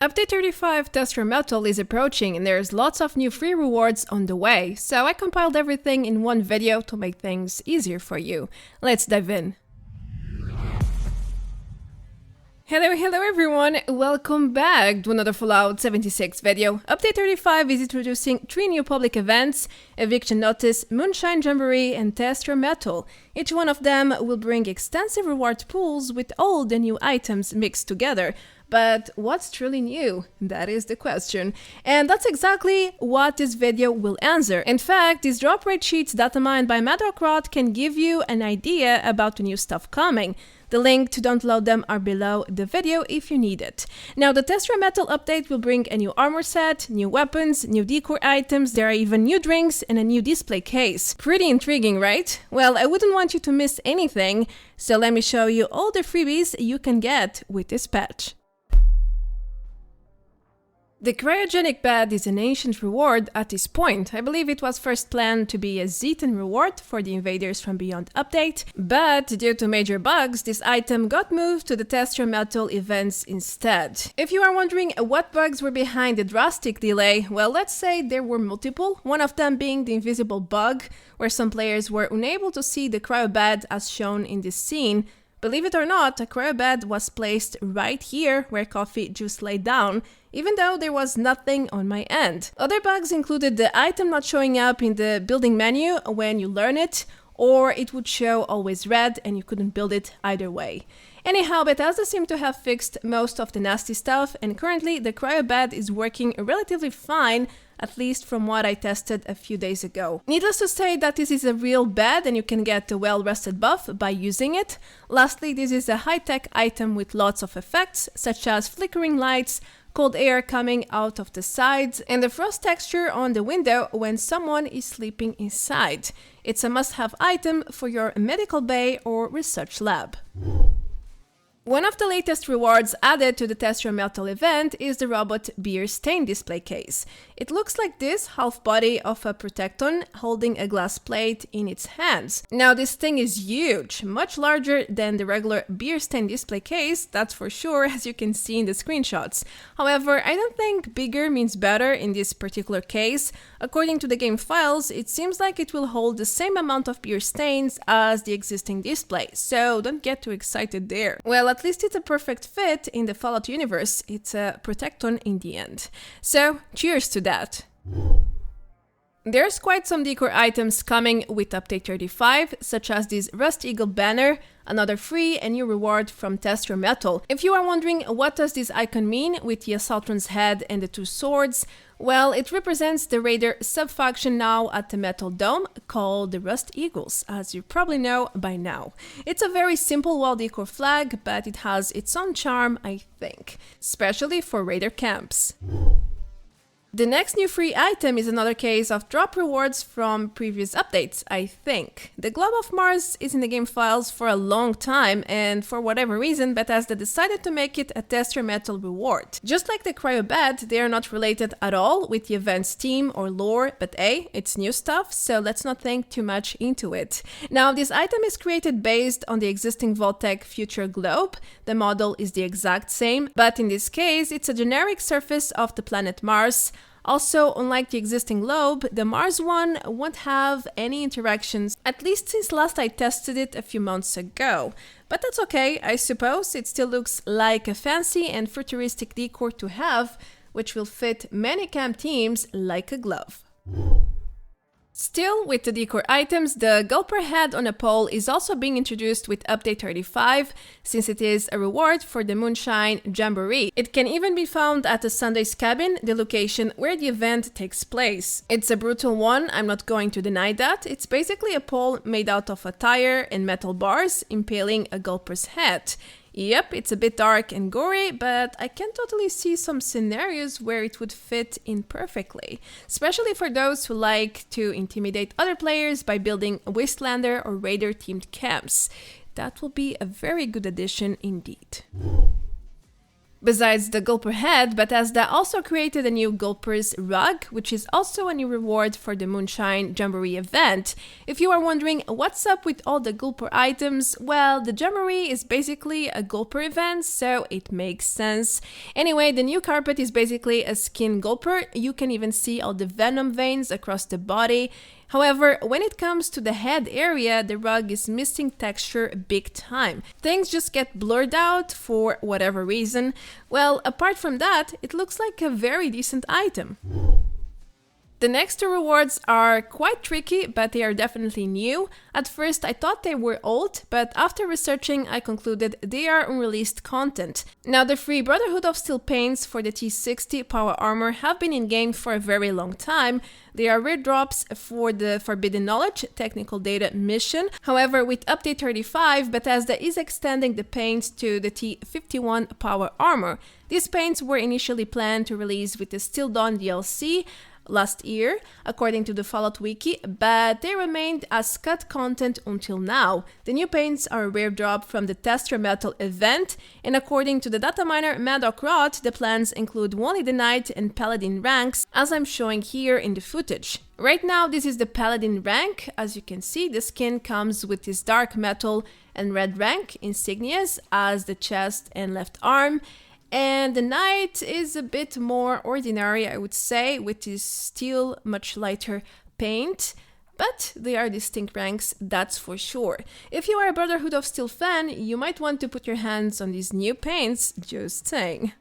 Update 35 Test Your Metal is approaching and there's lots of new free rewards on the way, so I compiled everything in one video to make things easier for you. Let's dive in. Hello everyone, welcome back to another Fallout 76 video. Update 35 is introducing 3 new public events: Eviction Notice, Moonshine Jamboree and Test Your Metal. Each one of them will bring extensive reward pools with all the new items mixed together. But what's truly new? That is the question. And that's exactly what this video will answer. In fact, these drop rate sheets data mined by Madrock can give you an idea about the new stuff coming. The link to download them are below the video if you need it. Now, the Test Your Metal update will bring a new armor set, new weapons, new decor items, there are even new drinks and a new display case. Pretty intriguing, right? Well, I wouldn't want you to miss anything, so let me show you all the freebies you can get with this patch. The Cryogenic Bed is an ancient reward at this point. I believe it was first planned to be a Zetan reward for the Invaders from Beyond update, but due to major bugs, this item got moved to the Test Your Metal events instead. If you are wondering what bugs were behind the drastic delay, well, let's say there were multiple, one of them being the invisible bug, where some players were unable to see the cryo bed as shown in this scene. Believe it or not, a cryo bed was placed right here where Coffee just laid down, even though there was nothing on my end. Other bugs included the item not showing up in the building menu when you learn it, or it would show always red and you couldn't build it either way. Anyhow, Bethesda seemed to have fixed most of the nasty stuff, and currently the cryo bed is working relatively fine, at least from what I tested a few days ago. Needless to say that this is a real bed and you can get a well-rested buff by using it. Lastly, this is a high-tech item with lots of effects, such as flickering lights, cold air coming out of the sides, and the frost texture on the window when someone is sleeping inside. It's a must-have item for your medical bay or research lab. One of the latest rewards added to the Test Your Metal event is the robot beer stain display case. It looks like this half body of a Protecton holding a glass plate in its hands. Now this thing is huge, much larger than the regular beer stain display case, that's for sure, as you can see in the screenshots. However, I don't think bigger means better in this particular case. According to the game files, it seems like it will hold the same amount of beer stains as the existing display, so don't get too excited there. Well, at least it's a perfect fit in the Fallout universe. It's a Protecton in the end. So, cheers to that. There's quite some decor items coming with Update 35, such as this Rust Eagle banner, another free and new reward from Test Your Metal. If you are wondering what does this icon mean with the Assaultron's head and the 2 swords, well, it represents the Raider sub-faction now at the Metal Dome, called the Rust Eagles, as you probably know by now. It's a very simple wall decor flag, but it has its own charm, I think, especially for Raider camps. The next new free item is another case of drop rewards from previous updates, I think. The Globe of Mars is in the game files for a long time, and for whatever reason, Bethesda decided to make it a Test Your Metal reward. Just like the cryo bed, they are not related at all with the event's theme or lore, but hey, it's new stuff, so let's not think too much into it. Now, this item is created based on the existing Vault-Tec Future Globe. The model is the exact same, but in this case, it's a generic surface of the planet Mars. Also, unlike the existing globe, the Mars one won't have any interactions, at least since last I tested it a few months ago. But that's okay, I suppose. It still looks like a fancy and futuristic decor to have, which will fit many camp teams like a glove. Still with the decor items, the Gulper head on a pole is also being introduced with Update 35, since it is a reward for the Moonshine Jamboree. It can even be found at the Sunday's Cabin, the location where the event takes place. It's a brutal one, I'm not going to deny that. It's basically a pole made out of a tire and metal bars impaling a Gulper's head. Yep, it's a bit dark and gory, but I can totally see some scenarios where it would fit in perfectly, especially for those who like to intimidate other players by building Wastelander or Raider themed camps. That will be a very good addition indeed. besides the Gulper head, Bethesda also created a new Gulper's Rug, which is also a new reward for the Moonshine Jamboree event. If you are wondering what's up with all the Gulper items, well, the Jamboree is basically a Gulper event, so it makes sense. Anyway, the new carpet is basically a skin Gulper. You can even see all the venom veins across the body. However, when it comes to the head area, the rug is missing texture big time. Things just get blurred out for whatever reason. Well, apart from that, it looks like a very decent item. The next two rewards are quite tricky, but they are definitely new. At first I thought they were old, but after researching I concluded they are unreleased content. Now the free Brotherhood of Steel paints for the T60 power armor have been in game for a very long time. They are rare drops for the Forbidden Knowledge technical data mission. However, with update 35, Bethesda is extending the paints to the T51 power armor. These paints were initially planned to release with the Still Dawn DLC last year, according to the Fallout wiki, but they remained as cut content until now. The new paints are a rare drop from the Tester Metal event, and according to the data miner Maddock Rot, the plans include only the Knight and Paladin ranks, as I'm showing here in the footage. Right now, this is the Paladin rank. As you can see, the skin comes with this dark metal and red rank insignias as the chest and left arm. And the Knight is a bit more ordinary, I would say, with this steel, much lighter paint. But they are distinct ranks, that's for sure. If you are a Brotherhood of Steel fan, you might want to put your hands on these new paints, just saying.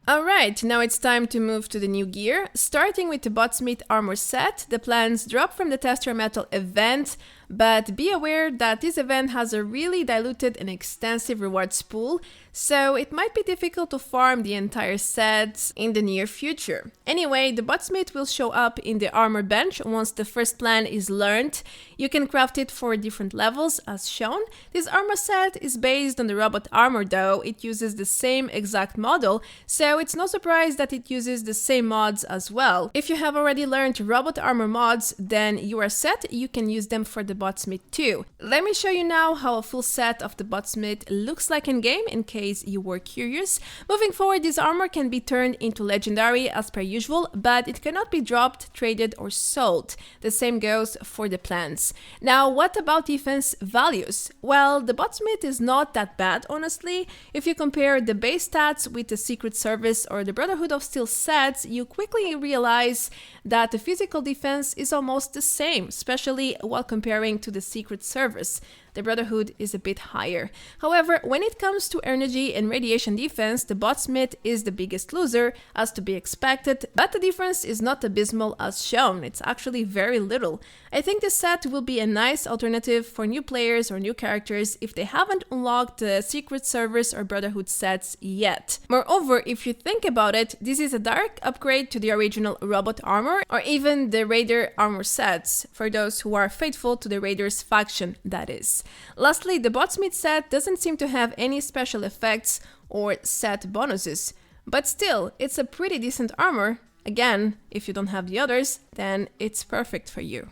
Alright, now it's time to move to the new gear. Starting with the Botsmith Armor Set, the plans drop from the Tester Metal event, but be aware that this event has a really diluted and extensive rewards pool, so it might be difficult to farm the entire set in the near future. Anyway, the Botsmith will show up in the armor bench once the first plan is learned. You can craft it for different levels as shown. This armor set is based on the robot armor though. It uses the same exact model, so it's no surprise that it uses the same mods as well. If you have already learned robot armor mods, then you are set. You can use them for the Botsmith too. Let me show you now how a full set of the Botsmith looks like in game, in case you were curious. Moving forward, this armor can be turned into legendary as per usual, but it cannot be dropped, traded or sold. The same goes for the plans. Now, what about defense values? Well, the Botsmith is not that bad, honestly. If you compare the base stats with the Secret Service or the Brotherhood of Steel sets, you quickly realize that the physical defense is almost the same, especially while comparing to the Secret Service. The Brotherhood is a bit higher. However, when it comes to energy and radiation defense, the Botsmith is the biggest loser, as to be expected, but the difference is not abysmal as shown. It's actually very little. I think this set will be a nice alternative for new players or new characters if they haven't unlocked the Secret Service or Brotherhood sets yet. Moreover, if you think about it, this is a direct upgrade to the original robot armor or even the Raider armor sets, for those who are faithful to the Raiders faction, that is. Lastly, the Botsmith set doesn't seem to have any special effects or set bonuses, but still, it's a pretty decent armor. Again, if you don't have the others, then it's perfect for you.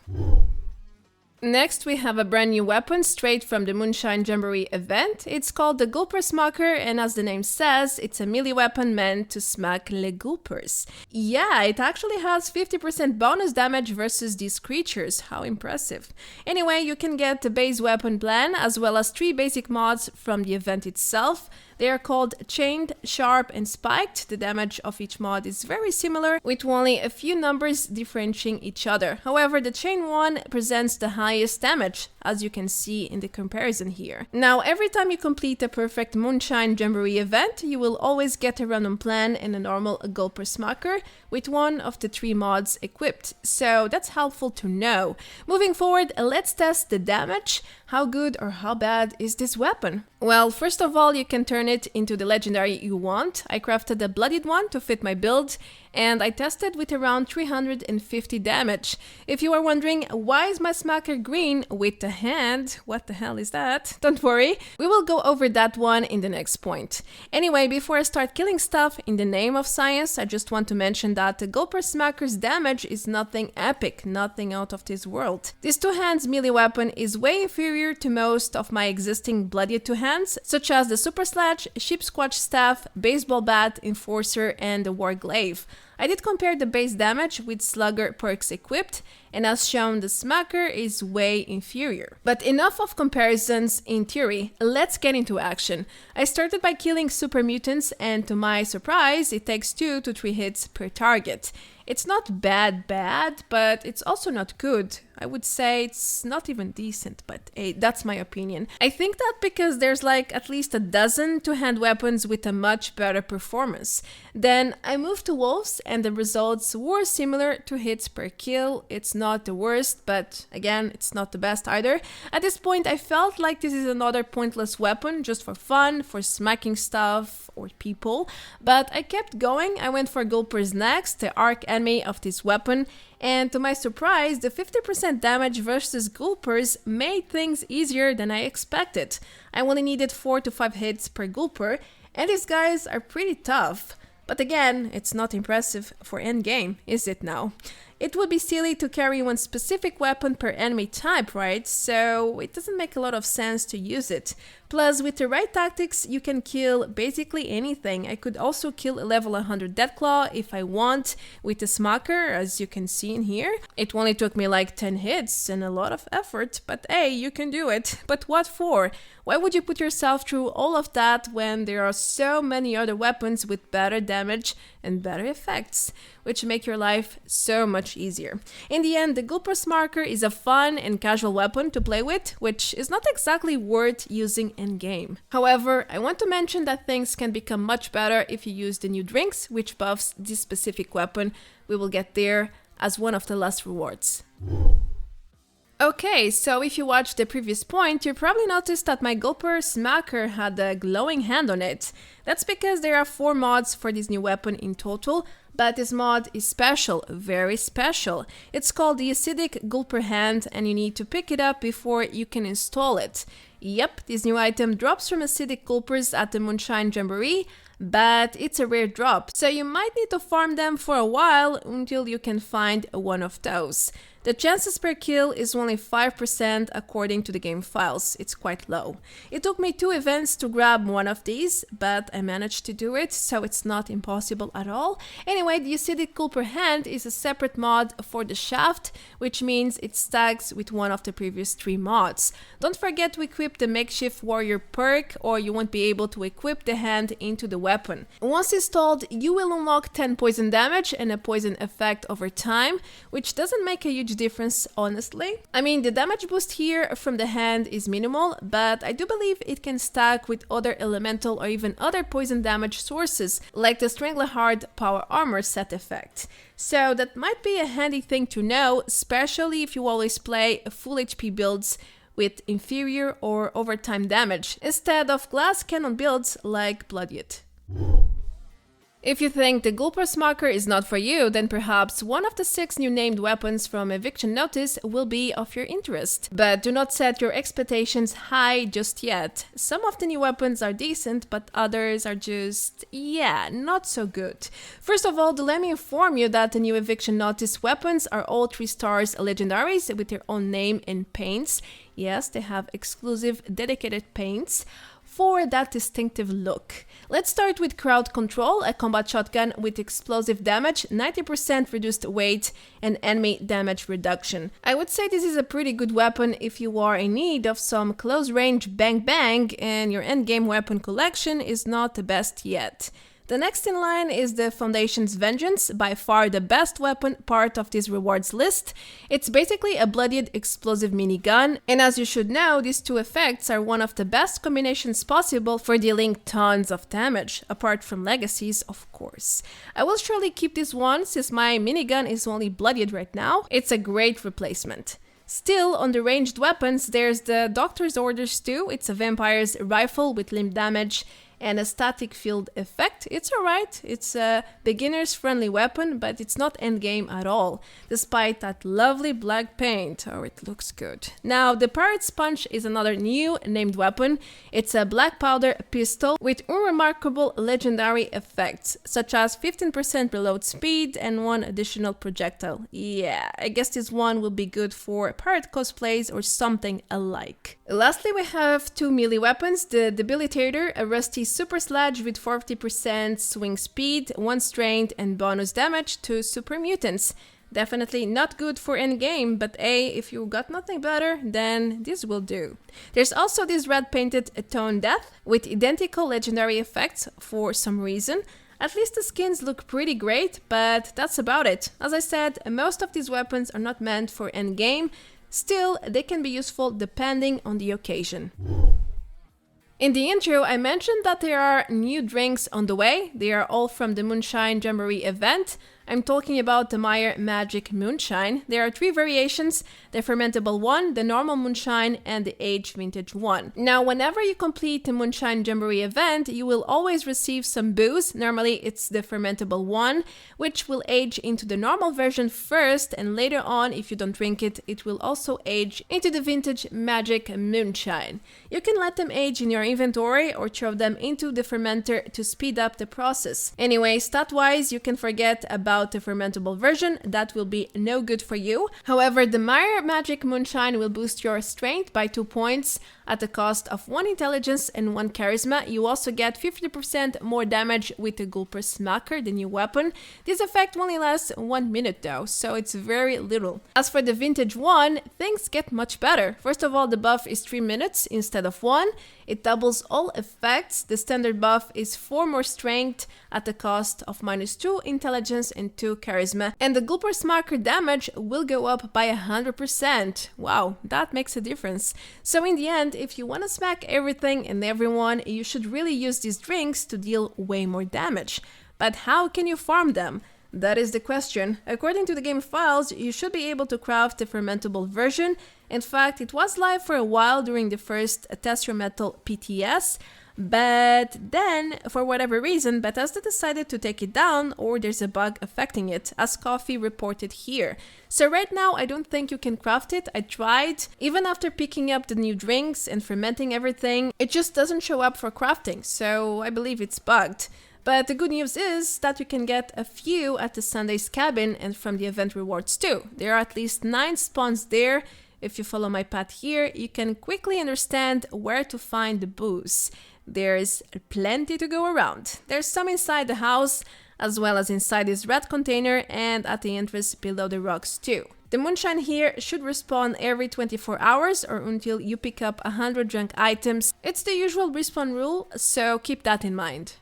Next, we have a brand new weapon straight from the Moonshine Jamboree event. It's called the Gulper Smacker, and as the name says, it's a melee weapon meant to smack le Gulpers. Yeah, it actually has 50% bonus damage versus these creatures. How impressive. Anyway, you can get the base weapon plan as well as 3 basic mods from the event itself. They are called Chained, Sharp and Spiked. The damage of each mod is very similar, with only a few numbers differentiating each other. However, the Chain one presents the highest damage, as you can see in the comparison here. Now, every time you complete a perfect Moonshine Jamboree event, you will always get a random plan and a normal Gulper Smacker with one of the 3 mods equipped, so that's helpful to know. Moving forward, let's test the damage. How good or how bad is this weapon? Well, first of all, you can turn it into the legendary you want. I crafted a bloodied one to fit my build, and I tested with around 350 damage. If you are wondering, why is my smacker green with the hand? What the hell is that? Don't worry, we will go over that one in the next point. Anyway, before I start killing stuff in the name of science, I just want to mention that the Gulper Smacker's damage is nothing epic, nothing out of this world. This 2 hands melee weapon is way inferior inferior to most of my existing Bloodied 2 hands, such as the Super Sledge, Sheepsquatch Staff, Baseball Bat, Enforcer, and the Warglaive. I did compare the base damage with Slugger perks equipped, and as shown, the Smacker is way inferior. But enough of comparisons in theory, let's get into action. I started by killing super mutants, and to my surprise, it takes 2 to 3 hits per target. It's not bad, but it's also not good. I would say it's not even decent, but hey, that's my opinion. I think that because there's like at least a dozen two-hand weapons with a much better performance. Then I moved to wolves and the results were similar to hits per kill. It's not the worst, but again, it's not the best either. At this point, I felt like this is another pointless weapon just for fun, for smacking stuff or people. But I kept going. I went for Gulpers next, the arch enemy of this weapon. And to my surprise, the 50% damage versus Gulpers made things easier than I expected. I only needed 4 to 5 hits per Gulper, and these guys are pretty tough. But again, it's not impressive for endgame, is it now? It would be silly to carry one specific weapon per enemy type, right? So it doesn't make a lot of sense to use it. Plus, with the right tactics, you can kill basically anything. I could also kill a level 100 Deathclaw if I want with the Smacker, as you can see in here. It only took me like 10 hits and a lot of effort, but hey, you can do it. But what for? Why would you put yourself through all of that when there are so many other weapons with better damage and better effects, which make your life so much easier? In the end, the Gulper Marker is a fun and casual weapon to play with, which is not exactly worth using in-game. However, I want to mention that things can become much better if you use the new drinks, which buffs this specific weapon. We will get there as one of the last rewards. Okay, so if you watched the previous point, you probably noticed that my Gulper Smacker had a glowing hand on it. That's because there are 4 mods for this new weapon in total, but this mod is special, very special. It's called the Acidic Gulper Hand, and you need to pick it up before you can install it. Yep, this new item drops from Acidic Gulpers at the Moonshine Jamboree, but it's a rare drop, so you might need to farm them for a while until you can find one of those. The chances per kill is only 5% according to the game files. It's quite low. It took me 2 events to grab one of these, but I managed to do it, so it's not impossible at all. Anyway, the Acidic Gulper Hand is a separate mod for the shaft, which means it stacks with one of the previous 3 mods. Don't forget to equip the Makeshift Warrior perk, or you won't be able to equip the hand into the weapon. Once installed, you will unlock 10 poison damage and a poison effect over time, which doesn't make a huge difference, honestly. I mean, the damage boost here from the hand is minimal, but I do believe it can stack with other elemental or even other poison damage sources, like the Strangleheart Power Armor Set effect. So that might be a handy thing to know, especially if you always play full HP builds with inferior or overtime damage, instead of glass cannon builds like Bloodied. If you think the Gulper Smacker is not for you, then perhaps one of the 6 new named weapons from Eviction Notice will be of your interest. But do not set your expectations high just yet. Some of the new weapons are decent, but others are just, yeah, not so good. First of all, let me inform you that the new Eviction Notice weapons are all 3 stars legendaries with their own name and paints. Yes, they have exclusive dedicated paints for that distinctive look. Let's start with Crowd Control, a combat shotgun with explosive damage, 90% reduced weight, and enemy damage reduction. I would say this is a pretty good weapon if you are in need of some close range bang bang and your endgame weapon collection is not the best yet. The next in line is the Foundation's Vengeance, by far the best weapon part of this rewards list. It's basically a bloodied explosive minigun, and as you should know, these 2 effects are one of the best combinations possible for dealing tons of damage, apart from legacies, of course. I will surely keep this one since my minigun is only bloodied right now. It's a great replacement. Still, on the ranged weapons, there's the Doctor's Orders too. It's a vampire's rifle with limb damage and a static field effect. It's alright, it's a beginner's friendly weapon, but it's not endgame at all, despite that lovely black paint. Oh, it looks good. Now, the Pirate Sponge is another new named weapon. It's a black powder pistol with unremarkable legendary effects, such as 15% reload speed and 1 additional projectile. Yeah, I guess this one will be good for pirate cosplays or something alike. Lastly, we have 2 melee weapons, the Debilitator, a rusty super sledge with 40% swing speed, 1 strength and bonus damage to super mutants. Definitely not good for endgame, but hey, if you got nothing better, then this will do. There's also this red painted Tone Death with identical legendary effects for some reason. At least the skins look pretty great, but that's about it. As I said, most of these weapons are not meant for endgame. Still, they can be useful depending on the occasion. In the intro, I mentioned that there are new drinks on the way. They are all from the Moonshine Jamboree event. I'm talking about the Mire Magic Moonshine. There are 3 variations, the fermentable one, the normal moonshine, and the aged vintage one. Now, whenever you complete the Moonshine Jamboree event, you will always receive some booze. Normally, it's the fermentable one, which will age into the normal version first, and later on, if you don't drink it, it will also age into the vintage Magic Moonshine. You can let them age in your inventory or throw them into the fermenter to speed up the process. Anyway, stat-wise, you can forget about the fermentable version, that will be no good for you. However, the Mire Magic Moonshine will boost your strength by 2 points at the cost of 1 intelligence and 1 charisma. You also get 50% more damage with the Gulper Smacker, the new weapon. This effect only lasts 1 minute though, so it's very little. As for the vintage one, things get much better. First of all, the buff is 3 minutes instead of 1. It doubles all effects. The standard buff is 4 more strength at the cost of -2 intelligence and 2 charisma. And the Gulper Smacker damage will go up by 100%. Wow, that makes a difference. So in the end, if you want to smack everything and everyone, you should really use these drinks to deal way more damage. But how can you farm them? That is the question. According to the game files, you should be able to craft the fermentable version. In fact, it was live for a while during the first Test Your Metal PTS, but then, for whatever reason, Bethesda decided to take it down, or there's a bug affecting it, as Coffee reported here. So right now, I don't think you can craft it. I tried. Even after picking up the new drinks and fermenting everything, it just doesn't show up for crafting, so I believe it's bugged. But the good news is that you can get a few at the Sunday's cabin and from the event rewards too. There are at least 9 spawns there. If you follow my path here, you can quickly understand where to find the booze. There's plenty to go around. There's some inside the house, as well as inside this red container and at the entrance below the rocks too. The Moonshine here should respawn every 24 hours or until you pick up 100 junk items. It's the usual respawn rule, so keep that in mind.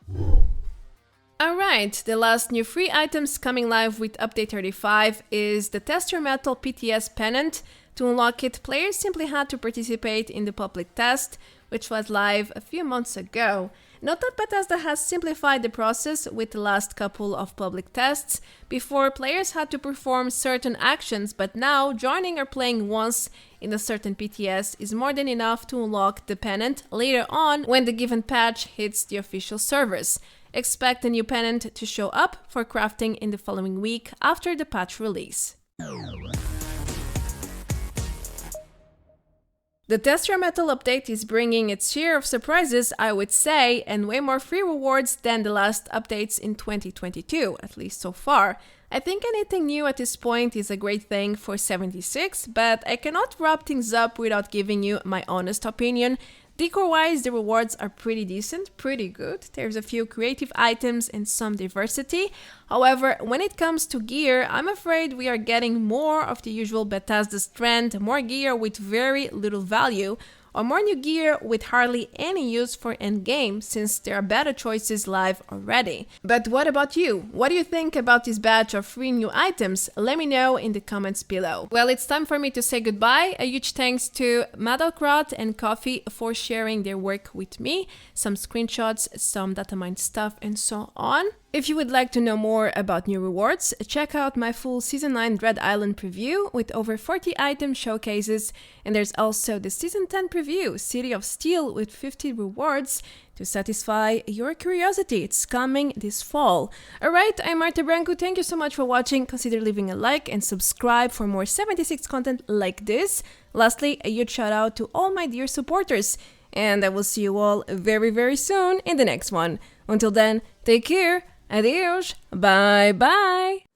Alright, the last new free items coming live with update 35 is the Test Your Metal PTS Pennant. To unlock it, players simply had to participate in the public test, which was live a few months ago. Note that Bethesda has simplified the process with the last couple of public tests. Before, players had to perform certain actions, but now joining or playing once in a certain PTS is more than enough to unlock the Pennant later on when the given patch hits the official servers. Expect the new Pennant to show up for crafting in the following week after the patch release. The Test Your Metal update is bringing its share of surprises, I would say, and way more free rewards than the last updates in 2022, at least so far. I think anything new at this point is a great thing for 76, but I cannot wrap things up without giving you my honest opinion. Decor-wise, the rewards are pretty decent, pretty good. There's a few creative items and some diversity. However, when it comes to gear, I'm afraid we are getting more of the usual Bethesda's trend, more gear with very little value, or more new gear with hardly any use for endgame, since there are better choices live already. But what about you? What do you think about this batch of free new items? Let me know in the comments below. Well, it's time for me to say goodbye. A huge thanks to Madalkrot and Coffee for sharing their work with me, some screenshots, some data mine stuff, and so on. If you would like to know more about new rewards, check out my full Season 9 Dread Island preview with over 40 item showcases, and there's also the Season 10 preview, City of Steel, with 50 rewards to satisfy your curiosity. It's coming this fall. Alright, I'm Marta Branco, thank you so much for watching. Consider leaving a like and subscribe for more 76 content like this. Lastly, a huge shout out to all my dear supporters, and I will see you all very, very soon in the next one. Until then, take care. Adeus. Bye bye.